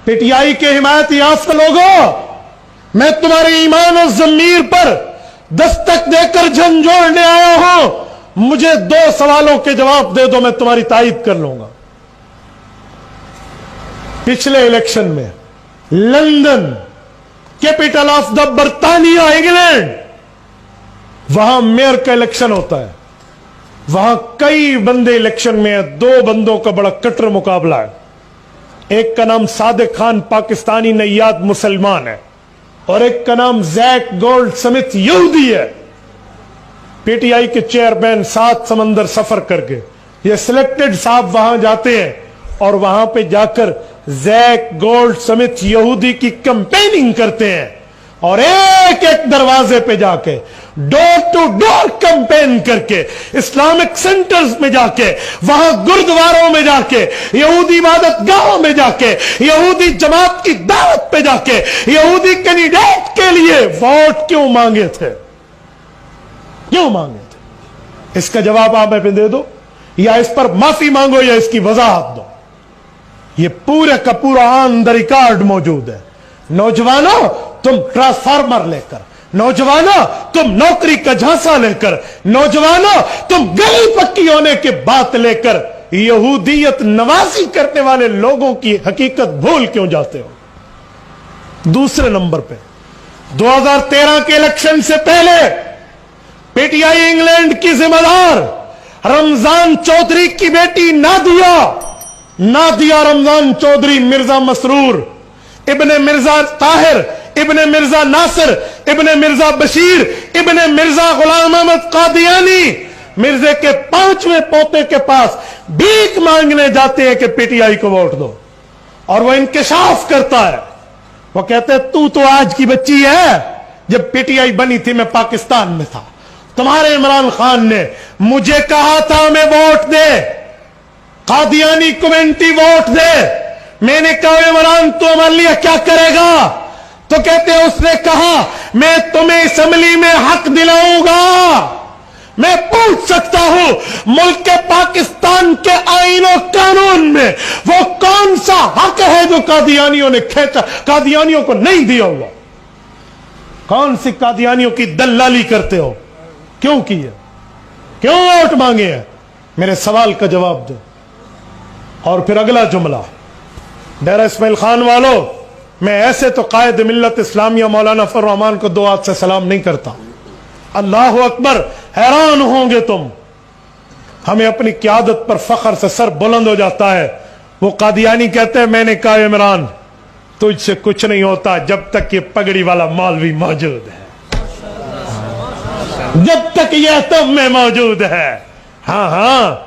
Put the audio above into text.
PTI के हिमायत याफ्ता लोगों, मैं तुम्हारे ईमान और ज़मीर पर दस्तक देकर झंझोड़ने आया हूं। मुझे 2 सवालों के जवाब दे दो, मैं तुम्हारी तायीद कर लूंगा। पिछले इलेक्शन में लंदन, कैपिटल ऑफ द बर्तानिया इंग्लैंड, वहां मेयर का इलेक्शन होता है। वहां कई बंदे इलेक्शन में हैं। 2 बंदों का बड़ा कट्टर मुकाबला है। एक का नाम सादिक खान पाकिस्तानी नैयाद मुसलमान है और एक का नाम जैक गोल्ड स्मिथ यहूदी है। पीटीआई के चेयरमैन 7 समंदर सफर करके ये सिलेक्टेड साहब वहां जाते हैं और वहां पे जाकर जैक गोल्ड स्मिथ यहूदी की कैंपेनिंग करते हैं और एक एक दरवाजे पे जाके डोर टू डोर कैंपेन करके इस्लामिक सेंटर्स में जाके, वहां गुरुद्वारों में जाके, यहूदी इबादत गाहों में जाके, यहूदी जमात की दावत पे जाके यहूदी कैंडिडेट के लिए वोट क्यों मांगे थे? क्यों मांगे थे? इसका जवाब आप हमें दे दो, या इस पर माफी मांगो या इसकी वजाहत दो। ये पूरे का पूरा ऑन द रिकॉर्ड मौजूद है। नौजवानों, तुम ट्रांसफार्मर लेकर, नौजवानों तुम नौकरी का झांसा लेकर, नौजवानों तुम गली पक्की होने की बात लेकर यहूदियत नवाजी करने वाले लोगों की हकीकत भूल क्यों जाते हो? दूसरे नंबर पे 2013 के इलेक्शन से पहले पीटीआई इंग्लैंड की जिम्मेदार रमजान चौधरी की बेटी नादिया रमजान चौधरी, मिर्जा मसरूर इब्ने मिर्जा ताहिर इब्ने मिर्जा नासिर इब्ने मिर्जा बशीर इब्ने मिर्जा गुलाम अहमद कादियानी, मिर्जे के 5वें पोते के पास भीख मांगने जाते हैं कि पीटीआई को वोट दो। और वो इंकशाफ करता है, वो कहते हैं तू तो आज की बच्ची है, जब पीटीआई बनी थी मैं पाकिस्तान में था, तुम्हारे इमरान खान ने मुझे कहा था मैं वोट दे, कादियानी कमेटी वोट दे। मैंने कहा इमरान तू हमारे लिए क्या करेगा? तो कहते हैं उसने कहा मैं तुम्हें असेंबली में हक दिलाऊंगा। मैं पूछ सकता हूं मुल्क के पाकिस्तान के आईन और कानून में वो कौन सा हक है जो कादियानियों ने खींचा, कादियानियों को नहीं दिया हुआ? कौन सी कादियानियों की दलाली करते हो? क्यों की है? क्यों वोट मांगे हैं? मेरे सवाल का जवाब दो। और फिर अगला जुमला, डेरा इस्माइल खान वालों, मैं ऐसे तो कायद मिल्लत इस्लामिया मौलाना फजल रहमान को 2 हाथ से सलाम नहीं करता। अल्लाह अकबर, हैरान होंगे तुम। हमें अपनी क़यादत पर फख्र से सर बुलंद हो जाता है। वो कादियानी कहते हैं मैंने कहा इमरान तुझसे कुछ नहीं होता जब तक ये पगड़ी वाला मौलवी मौजूद है, जब तक ये तुम में मौजूद है। हाँ हाँ।